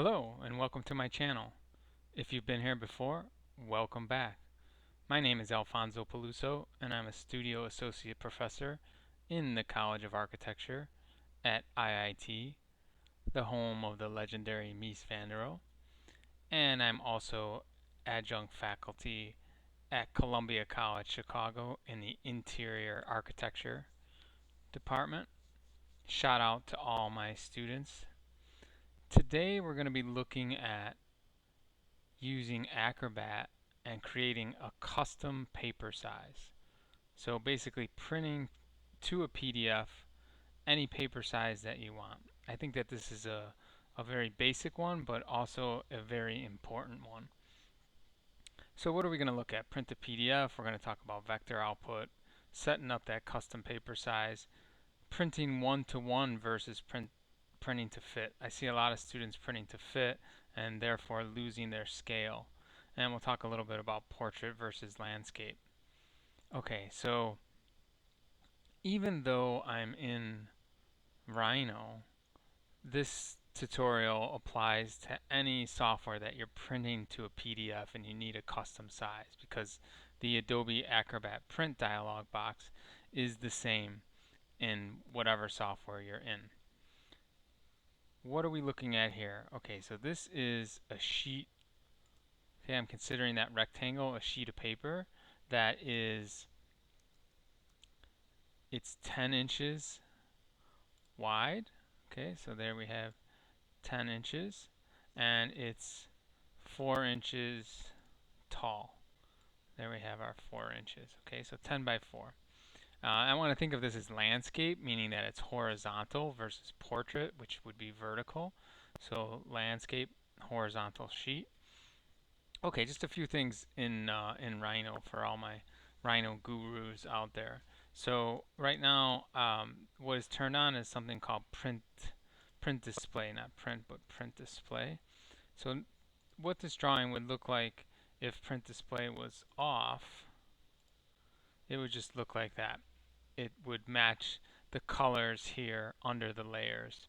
Hello and welcome to my channel. If you've been here before, welcome back. My name is Alfonso Peluso and I'm a Studio Associate Professor in the College of Architecture at IIT, the home of the legendary Mies van der Rohe, and I'm also adjunct faculty at Columbia College Chicago in the Interior Architecture Department. Shout out to all my students. Today we're going to be looking at using Acrobat and creating a custom paper size. So basically printing to a PDF any paper size that you want. I think that this is a very basic one, but also a very important one. So what are we going to look at? Print to PDF, we're going to talk about vector output, setting up that custom paper size, printing one-to-one versus printing to fit. I see a lot of students printing to fit and therefore losing their scale. And we'll talk a little bit about portrait versus landscape. Okay, so even though I'm in Rhino, this tutorial applies to any software that you're printing to a PDF and you need a custom size, because the Adobe Acrobat print dialog box is the same in whatever software you're in. What are we looking at here? Okay, so this is a sheet. Okay, I'm considering that rectangle a sheet of paper that it's 10 inches wide. Okay, so there we have 10 inches, and it's 4 inches tall. There we have our 4 inches. Okay, so 10 by 4. I want to think of this as landscape, meaning that it's horizontal versus portrait, which would be vertical. So landscape, horizontal sheet. Okay, just a few things in Rhino for all my Rhino gurus out there. So right now, what is turned on is something called print display, not print, but print display. So what this drawing would look like if print display was off, it would just look like that. It would match the colors here under the layers.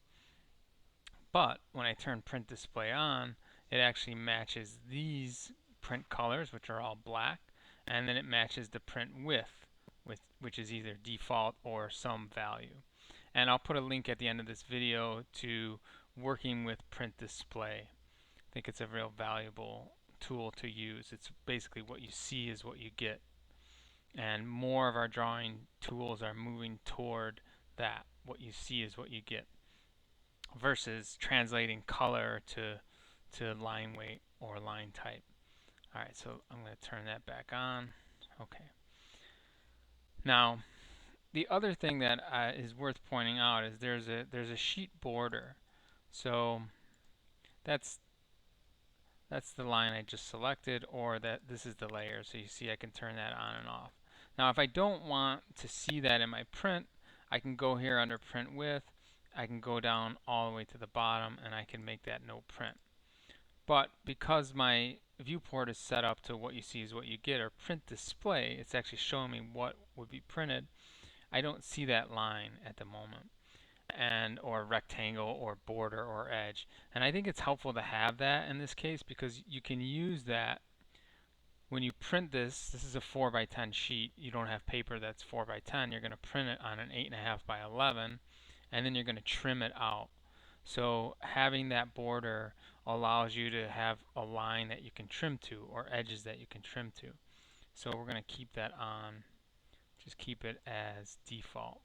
But when I turn print display on, it actually matches these print colors, which are all black, and then it matches the print width, which is either default or some value. And I'll put a link at the end of this video to working with print display. I think it's a real valuable tool to use. It's basically what you see is what you get. And more of our drawing tools are moving toward that. What you see is what you get, versus translating color to line weight or line type. Alright, so I'm going to turn that back on. Okay. Now, the other thing that is worth pointing out is there's a sheet border. So that's the line I just selected, or that this is the layer. So you see I can turn that on and off. Now if I don't want to see that in my print, I can go here under print width. I can go down all the way to the bottom and I can make that no print. But because my viewport is set up to what you see is what you get, or print display, it's actually showing me what would be printed. I don't see that line at the moment, and or rectangle or border or edge. And I think it's helpful to have that in this case, because you can use that when you print this. This is a 4 by 10 sheet. You don't have paper that's 4 by 10. You're going to print it on an 8.5 by 11, and then you're going to trim it out. So having that border allows you to have a line that you can trim to, or edges that you can trim to. So we're going to keep that on. Just keep it as default.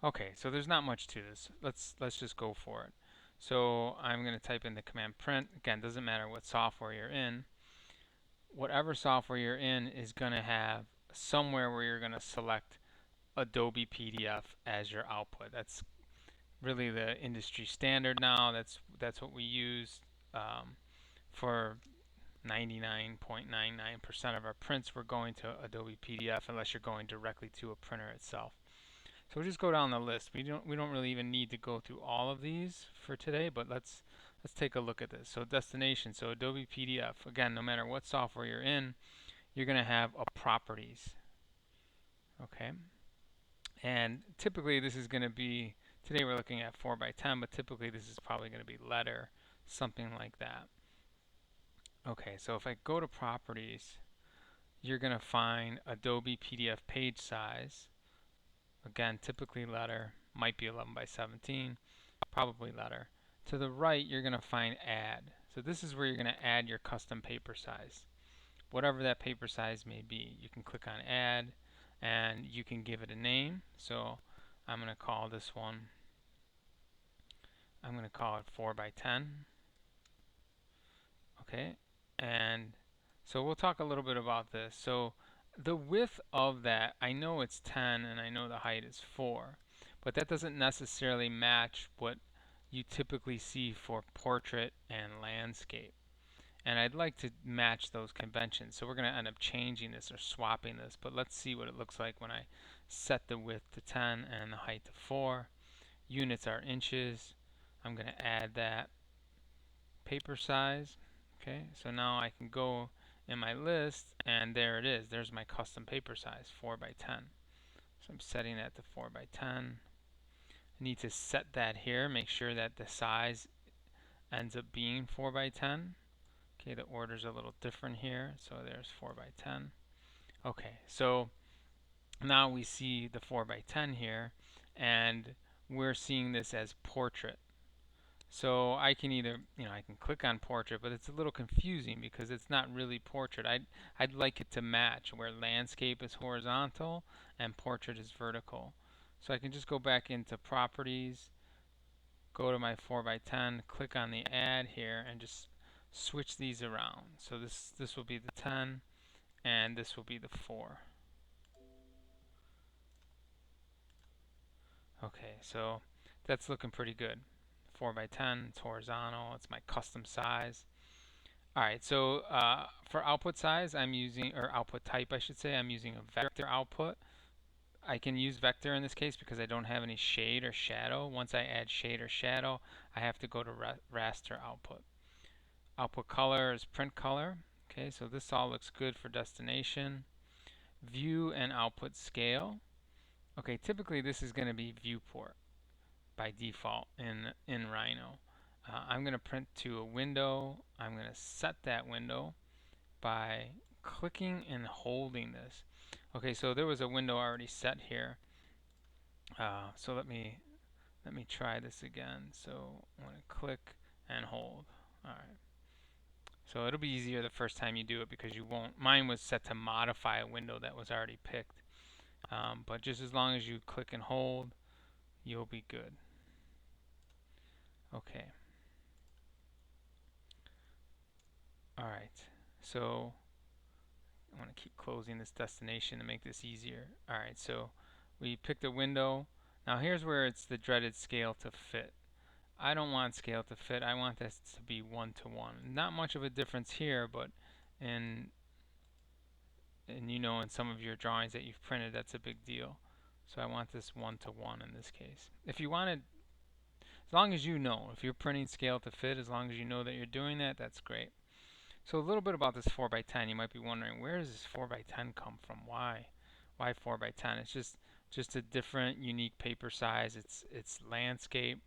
Okay, so there's not much to this. Let's just go for it. So I'm going to type in the command print. Again, doesn't matter what software you're in. Whatever software you're in is going to have somewhere where you're going to select Adobe PDF as your output. That's really the industry standard now. That's what we use for 99.99% of our prints. We're going to Adobe PDF unless you're going directly to a printer itself. So we'll just go down the list. We don't really even need to go through all of these for today, but let's take a look at this. So destination, so Adobe PDF. Again, no matter what software you're in, you're going to have a properties. Okay, and typically this is going to be Today we're looking at 4 by 10, but typically this is probably going to be letter, something like that. Okay, so if I go to properties, you're going to find Adobe PDF page size. Again, typically letter, might be 11 by 17, probably letter. To the right, you're going to find add. So this is where you're going to add your custom paper size. Whatever that paper size may be, you can click on add and you can give it a name. So I'm going to call this one, I'm going to call it 4 by 10. Okay, and so we'll talk a little bit about this. So the width of that, I know it's 10 and I know the height is 4, but that doesn't necessarily match what you typically see for portrait and landscape. And I'd like to match those conventions. So we're going to end up changing this or swapping this, but let's see what it looks like when I set the width to 10 and the height to 4. Units are inches. I'm going to add that paper size. Okay, so now I can go in my list and there it is. There's my custom paper size, 4 by 10. So I'm setting that to 4 by 10. I need to set that here, make sure that the size ends up being 4 by 10. Okay, the order's a little different here, so there's 4 by 10. Okay, so now we see the 4 by 10 here, and we're seeing this as portrait. So I can either, I can click on portrait, but it's a little confusing because it's not really portrait. I'd like it to match where landscape is horizontal and portrait is vertical. So I can just go back into properties, go to my 4 by 10, click on the add here, and just switch these around. So this will be the 10, and this will be the 4. Okay, so that's looking pretty good. 4 by 10, it's horizontal, it's my custom size. Alright, so for output size, I'm using, or output type I should say, I'm using a vector output. I can use vector in this case because I don't have any shade or shadow. Once I add shade or shadow, I have to go to raster output. Output color is print color. Okay, so this all looks good for destination. View and output scale. Okay, typically this is going to be viewport by default in Rhino. I'm going to print to a window. I'm going to set that window by clicking and holding this. Okay, so there was a window already set here. So let me try this again. So I'm going to click and hold. All right. So it'll be easier the first time you do it because you won't. Mine was set to modify a window that was already picked. But just as long as you click and hold, you'll be good. Okay. All right. So I want to keep closing this destination to make this easier. All right. So we picked a window. Now here's where it's the dreaded scale to fit. I don't want scale to fit. I want this to be 1-to-1. Not much of a difference here, but in in some of your drawings that you've printed, that's a big deal. So I want this 1-to-1 in this case. If you wanted, as long as you know, if you're printing scale to fit, as long as you know that you're doing that, that's great. So a little bit about this 4 by 10. You might be wondering, where does this 4 by 10 come from? Why? Why 4 by 10? It's just a different, unique paper size. It's landscape.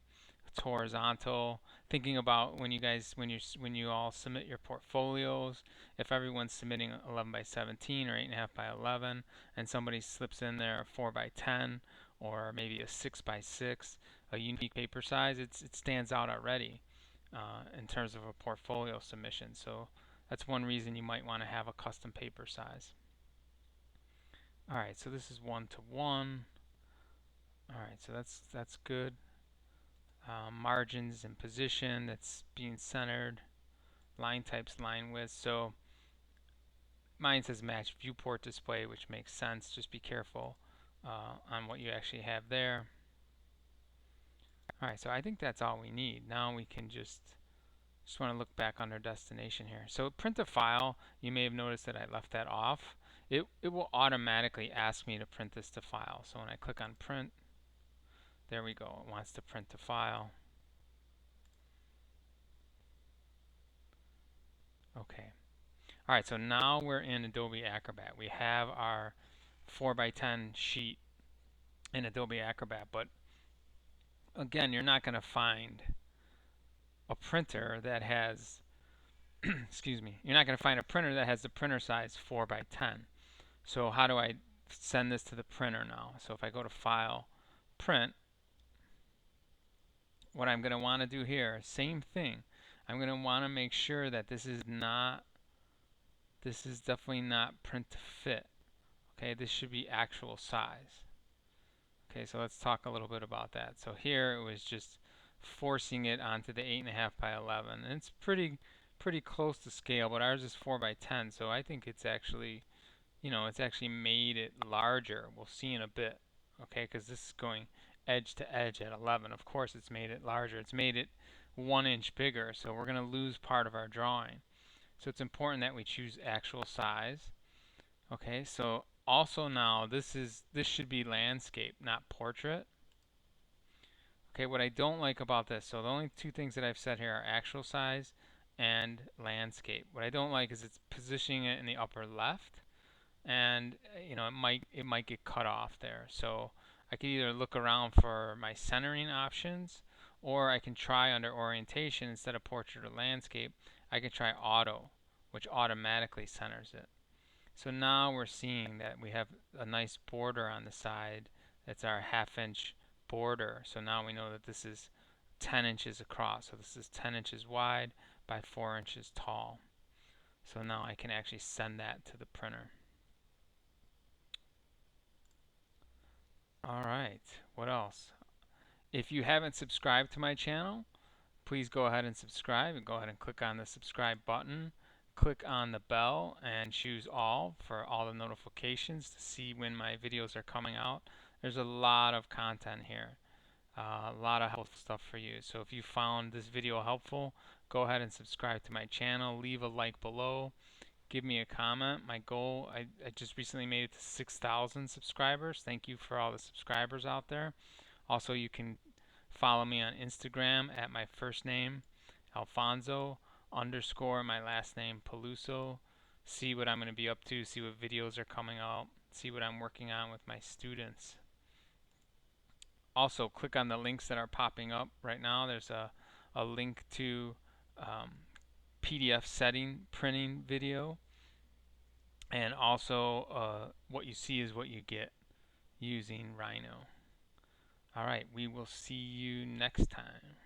It's horizontal. Thinking about when you all submit your portfolios, if everyone's submitting 11 by 17 or 8.5 by 11, and somebody slips in there a 4 by 10 or maybe a 6 by 6, a unique paper size, it stands out already in terms of a portfolio submission. So that's one reason you might want to have a custom paper size. All right, so this is 1-to-1. All right, so that's good. Margins and position, that's being centered. Line types, line width. So mine says match viewport display, which makes sense. Just be careful on what you actually have there. All right, so I think that's all we need. Now we can just want to look back under destination here. So print a file. You may have noticed that I left that off. It will automatically ask me to print this to file. So when I click on print, there we go. It wants to print to file. Okay. All right, so now we're in Adobe Acrobat. We have our 4 by 10 sheet in Adobe Acrobat, but again, you're not going to find a printer that has, excuse me, you're not going to find a printer that has the printer size 4 by 10. So how do I send this to the printer now? So if I go to File, Print, what I'm going to want to do here, same thing. I'm going to want to make sure that this is definitely not print to fit. Okay, this should be actual size. Okay, so let's talk a little bit about that. So here it was just forcing it onto the 8.5 by 11. And it's pretty close to scale, but ours is 4 by 10, so I think it's actually, it's actually made it larger. We'll see in a bit, okay, because this is going edge to edge at 11. Of course it's made it larger. It's made it 1 inch bigger, so we're going to lose part of our drawing. So it's important that we choose actual size. Okay, so also now this should be landscape, not portrait. Okay, what I don't like about this, so the only two things that I've said here are actual size and landscape. What I don't like is it's positioning it in the upper left, and it might get cut off there. So I could either look around for my centering options, or I can try under orientation instead of portrait or landscape, I can try auto, which automatically centers it. So now we're seeing that we have a nice border on the side. That's our 1/2 inch border. So now we know that this is 10 inches across. So this is 10 inches wide by 4 inches tall. So now I can actually send that to the printer. Alright, what else? If you haven't subscribed to my channel, please go ahead and subscribe, and go ahead and click on the subscribe button. Click on the bell and choose all for all the notifications to see when my videos are coming out. There's a lot of content here, a lot of helpful stuff for you. So if you found this video helpful, go ahead and subscribe to my channel. Leave a like below. Give me a comment. My goal, I just recently made it to 6,000 subscribers. Thank you for all the subscribers out there. Also, you can follow me on Instagram at my first name, Alfonso, _ my last name, Peluso. See what I'm going to be up to, see what videos are coming out, see what I'm working on with my students. Also, click on the links that are popping up right now. There's a link to PDF setting printing video, and also what you see is what you get using Rhino. Alright, we will see you next time.